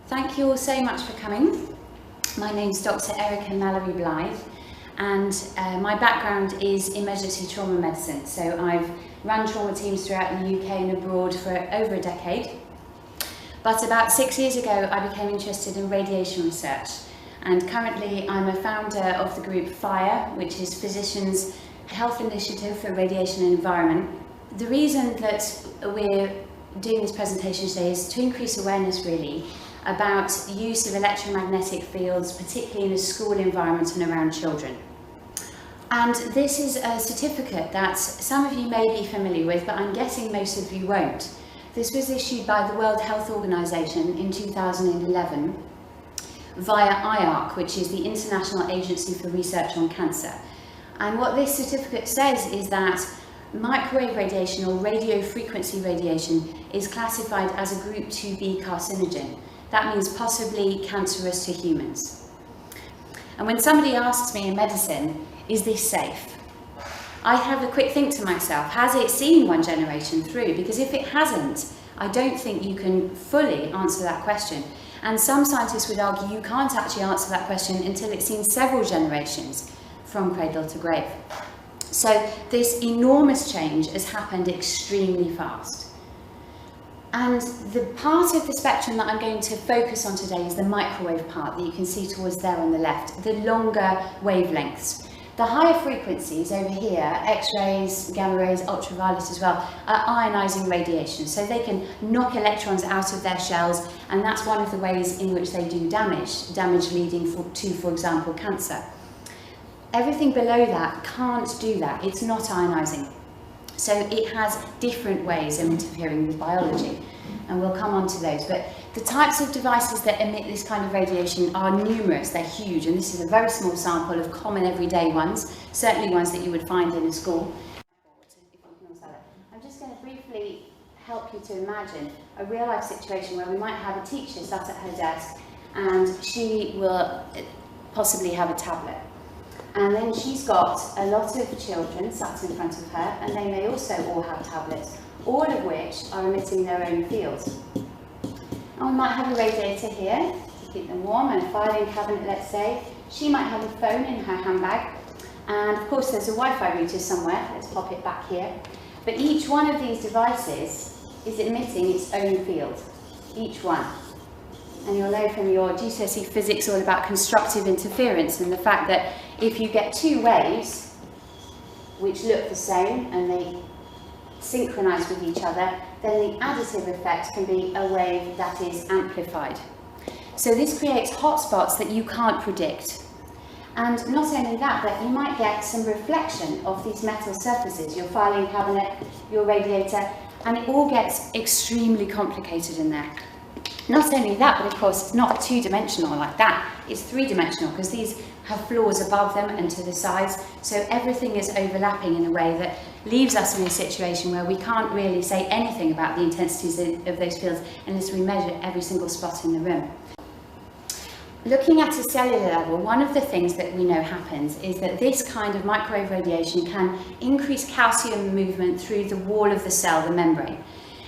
Thank you all so much for coming. My name's Dr. Erika Maleri Blajt, and my background is emergency trauma medicine. So I've run trauma teams throughout the UK and abroad for over a decade. But about 6 years ago, I became interested in radiation research. And currently I'm a founder of the group FIRE, which is Physicians' Health Initiative for Radiation and Environment. The reason that we're doing this presentation today is to increase awareness really about the use of electromagnetic fields, particularly in a school environment and around children. And this is a certificate that some of you may be familiar with, but I'm guessing most of you won't. This was issued by the World Health Organization in 2011 via IARC, which is the International Agency for Research on Cancer. And what this certificate says is that microwave radiation or radio frequency radiation is classified as a group 2B carcinogen. That means possibly cancerous to humans. And when somebody asks me in medicine, is this safe? I have a quick think to myself, has it seen one generation through? Because if it hasn't, I don't think you can fully answer that question. And some scientists would argue you can't actually answer that question until it's seen several generations from cradle to grave. So this enormous change has happened extremely fast. And the part of the spectrum that I'm going to focus on today is the microwave part that you can see towards there on the left, the longer wavelengths. The higher frequencies over here, X-rays, gamma rays, ultraviolet as well, are ionizing radiation. So they can knock electrons out of their shells, and that's one of the ways in which they do damage leading to, for example, cancer. Everything below that can't do that. It's not ionizing. So it has different ways of interfering with biology, and we'll come on to those. But the types of devices that emit this kind of radiation are numerous, they're huge, and this is a very small sample of common everyday ones, certainly ones that you would find in a school. I'm just going to briefly help you to imagine a real life situation where we might have a teacher sat at her desk and she will possibly have a tablet. And then she's got a lot of children sat in front of her, and they may also all have tablets, all of which are emitting their own fields. And we might have a radiator here to keep them warm, and a filing cabinet, let's say. She might have a phone in her handbag, and of course there's a Wi-Fi router somewhere. Let's pop it back here. But each one of these devices is emitting its own field, each one. And you'll know from your GCSE physics all about constructive interference and the fact that if you get two waves which look the same and they synchronize with each other, then the additive effect can be a wave that is amplified. So this creates hotspots that you can't predict. And not only that, but you might get some reflection of these metal surfaces, your filing cabinet, your radiator, and it all gets extremely complicated in there. Not only that, but of course it's not two-dimensional like that, it's three-dimensional because these have floors above them and to the sides, so everything is overlapping in a way that leaves us in a situation where we can't really say anything about the intensities of those fields unless we measure every single spot in the room. Looking at a cellular level, one of the things that we know happens is that this kind of microwave radiation can increase calcium movement through the wall of the cell, the membrane.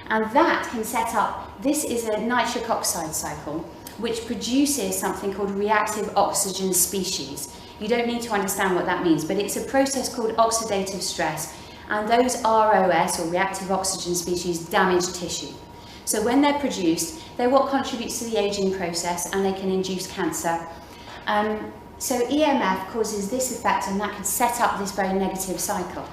And that can set up, this is a nitric oxide cycle, which produces something called reactive oxygen species. You don't need to understand what that means, but it's a process called oxidative stress, and those ROS, or reactive oxygen species, damage tissue. So when they're produced, they're what contributes to the aging process, and they can induce cancer. So EMF causes this effect, and that can set up this very negative cycle.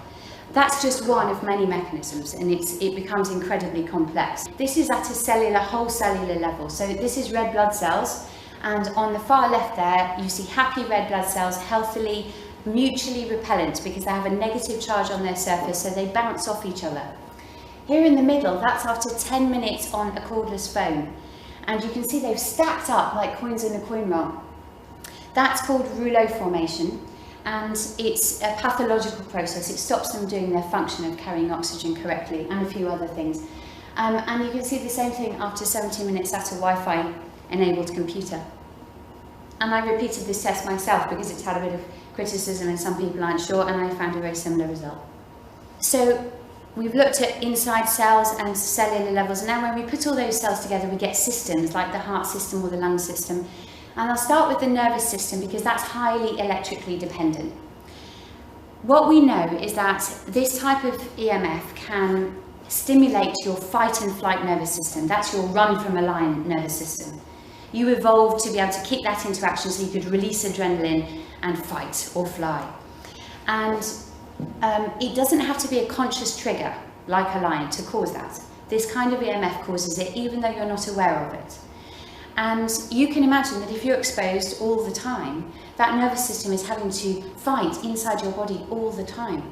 That's just one of many mechanisms, and it becomes incredibly complex. This is at a cellular, whole cellular level. So this is red blood cells, and on the far left there, you see happy red blood cells, healthily, mutually repellent because they have a negative charge on their surface, so they bounce off each other. Here in the middle, that's after 10 minutes on a cordless phone. And you can see they've stacked up like coins in a coin roll. That's called rouleau formation. And it's a pathological process. It stops them doing their function of carrying oxygen correctly and a few other things. And you can see the same thing after 70 minutes at a Wi-Fi enabled computer. And I repeated this test myself because it's had a bit of criticism and some people aren't sure, and I found a very similar result. So We've looked at inside cells and cellular levels, and now when we put all those cells together we get systems like the heart system or the lung system. And I'll start with the nervous system because that's highly electrically dependent. What we know is that this type of EMF can stimulate your fight and flight nervous system. That's your run from a lion nervous system. You evolved to be able to kick that into action so you could release adrenaline and fight or fly. And it doesn't have to be a conscious trigger like a lion to cause that. This kind of EMF causes it even though you're not aware of it. And you can imagine that if you're exposed all the time, that nervous system is having to fight inside your body all the time.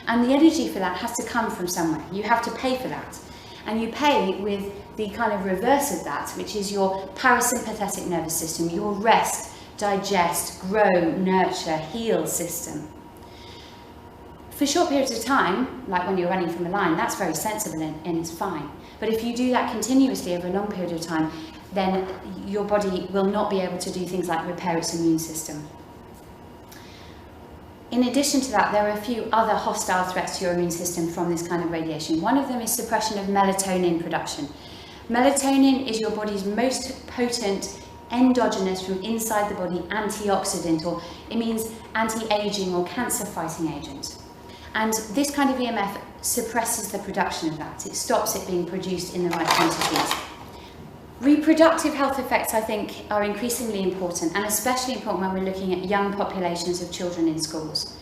And the energy for that has to come from somewhere. You have to pay for that. And you pay with the kind of reverse of that, which is your parasympathetic nervous system, your rest, digest, grow, nurture, heal system. For short periods of time, like when you're running from a lion, that's very sensible and it's fine. But if you do that continuously over a long period of time, then your body will not be able to do things like repair its immune system. In addition to that, there are a few other hostile threats to your immune system from this kind of radiation. One of them is suppression of melatonin production. Melatonin is your body's most potent endogenous from inside the body antioxidant, or it means anti-aging or cancer-fighting agent. And this kind of EMF suppresses the production of that. It stops it being produced in the right quantities. Reproductive health effects, I think, are increasingly important, and especially important when we're looking at young populations of children in schools.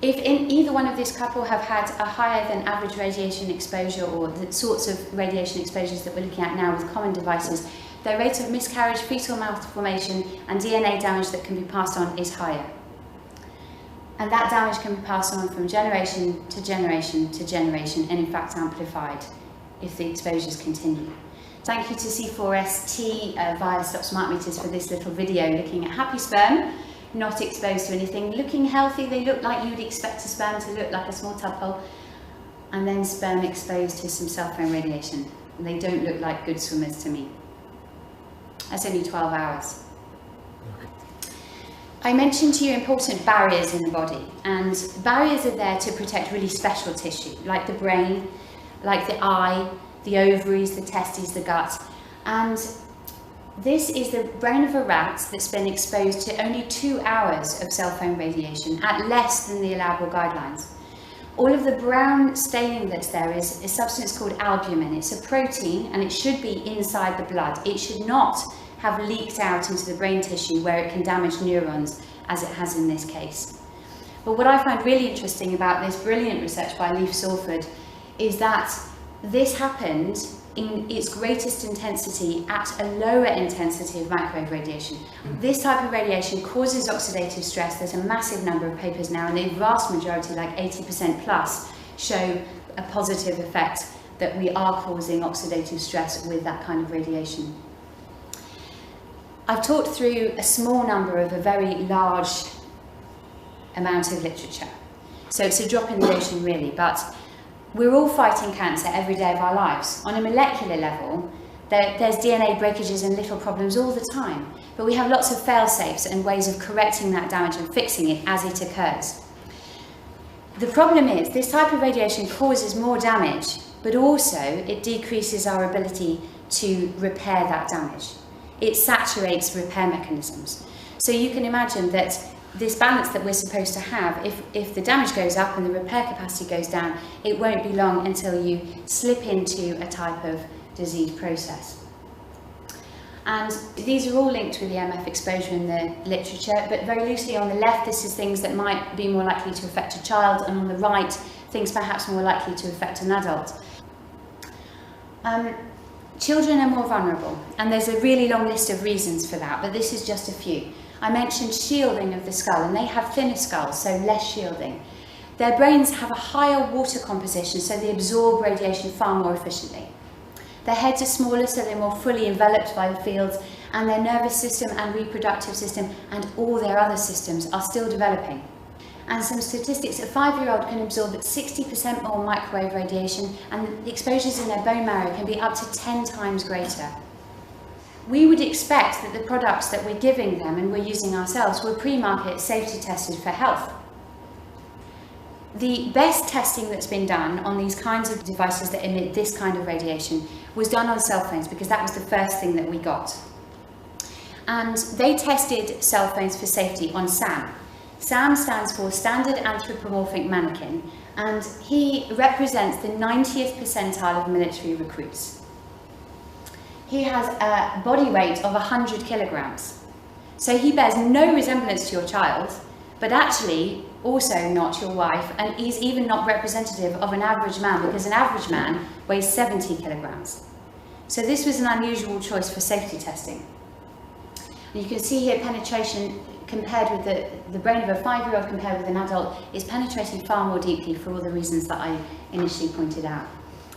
If in either one of this couple have had a higher than average radiation exposure, or the sorts of radiation exposures that we're looking at now with common devices, their rate of miscarriage, fetal malformation and DNA damage that can be passed on is higher. And that damage can be passed on from generation to generation to generation, and in fact amplified if the exposures continue. Thank you to C4ST via Stop Smart Meters for this little video looking at happy sperm, not exposed to anything, looking healthy. They look like you'd expect a sperm to look, like a small tadpole, and then sperm exposed to some cell phone radiation. They don't look like good swimmers to me. That's only 12 hours. I mentioned to you important barriers in the body, and barriers are there to protect really special tissue, like the brain, like the eye, the ovaries, the testes, the gut. And this is the brain of a rat that's been exposed to only 2 hours of cell phone radiation at less than the allowable guidelines. All of the brown staining that's there is a substance called albumin. It's a protein and it should be inside the blood. It should not have leaked out into the brain tissue where it can damage neurons, as it has in this case. But what I find really interesting about this brilliant research by Leif Salford is that this happened in its greatest intensity at a lower intensity of microwave radiation. This type of radiation causes oxidative stress. There's a massive number of papers now, and the vast majority, like 80% plus, show a positive effect that we are causing oxidative stress with that kind of radiation. I've talked through a small number of a very large amount of literature. So it's a drop in the ocean really, but we're all fighting cancer every day of our lives. On a molecular level, there's DNA breakages and little problems all the time, but we have lots of fail-safes and ways of correcting that damage and fixing it as it occurs. The problem is, this type of radiation causes more damage, but also it decreases our ability to repair that damage. It saturates repair mechanisms. So you can imagine that this balance that we're supposed to have, if the damage goes up and the repair capacity goes down, it won't be long until you slip into a type of disease process. And these are all linked with the EMF exposure in the literature, but very loosely on the left, this is things that might be more likely to affect a child, and on the right, things perhaps more likely to affect an adult. Children are more vulnerable, and there's a really long list of reasons for that, but this is just a few. I mentioned shielding of the skull, and they have thinner skulls, so less shielding. Their brains have a higher water composition, so they absorb radiation far more efficiently. Their heads are smaller, so they're more fully enveloped by the fields, and their nervous system and reproductive system and all their other systems are still developing. And some statistics, a 5-year-old can absorb 60% more microwave radiation, and the exposures in their bone marrow can be up to 10 times greater. We would expect that the products that we're giving them and we're using ourselves were pre-market safety tested for health. The best testing that's been done on these kinds of devices that emit this kind of radiation was done on cell phones, because that was the first thing that we got. And they tested cell phones for safety on SAM. SAM stands for Standard Anthropomorphic Mannequin, and he represents the 90th percentile of military recruits. He has a body weight of 100 kilograms. So he bears no resemblance to your child, but actually also not your wife, and he's even not representative of an average man, because an average man weighs 70 kilograms. So this was an unusual choice for safety testing. And you can see here penetration compared with the brain of a 5-year-old compared with an adult is penetrating far more deeply for all the reasons that I initially pointed out.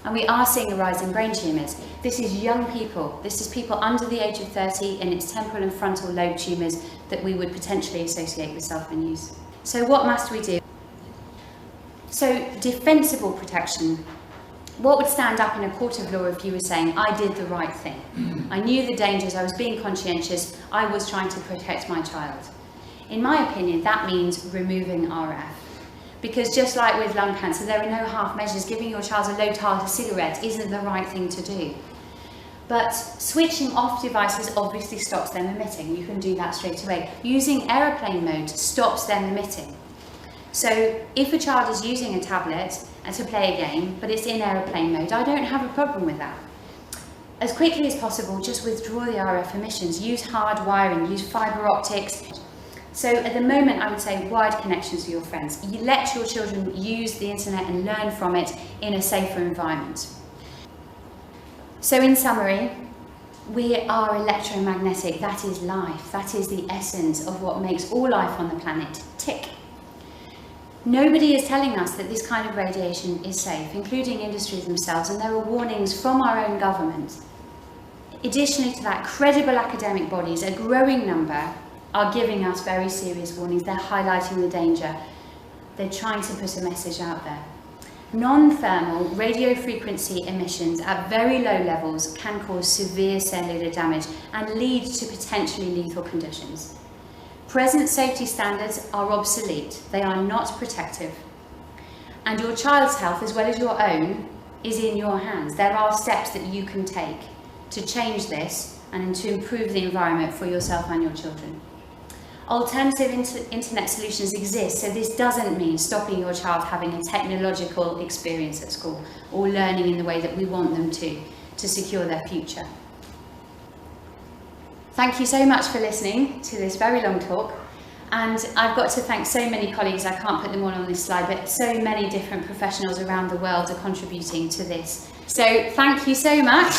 And we are seeing a rise in brain tumours. This is young people. This is people under the age of 30, and it's temporal and frontal lobe tumours that we would potentially associate with cell phone use. So what must we do? So defensible protection. What would stand up in a court of law if you were saying, I did the right thing? I knew the dangers, I was being conscientious, I was trying to protect my child. In my opinion, that means removing RF. Because just like with lung cancer, there are no half measures. Giving your child a low-tartar cigarette isn't the right thing to do. But switching off devices obviously stops them emitting. You can do that straight away. Using aeroplane mode stops them emitting. So if a child is using a tablet to play a game, but it's in aeroplane mode, I don't have a problem with that. As quickly as possible, just withdraw the RF emissions. Use hard wiring, use fibre optics. So at the moment, I would say wired connections with your friends. You let your children use the internet and learn from it in a safer environment. So in summary, we are electromagnetic. That is life. That is the essence of what makes all life on the planet tick. Nobody is telling us that this kind of radiation is safe, including industries themselves, and there are warnings from our own government. Additionally to that, credible academic bodies, a growing number, are giving us very serious warnings. They're highlighting the danger. They're trying to put a message out there. Non-thermal radio frequency emissions at very low levels can cause severe cellular damage and lead to potentially lethal conditions. Present safety standards are obsolete. They are not protective. And your child's health, as well as your own, is in your hands. There are steps that you can take to change this and to improve the environment for yourself and your children. Alternative internet solutions exist, so this doesn't mean stopping your child having a technological experience at school or learning in the way that we want them to secure their future. Thank you so much for listening to this very long talk, and I've got to thank so many colleagues. I can't put them all on this slide, but so many different professionals around the world are contributing to this. So thank you so much.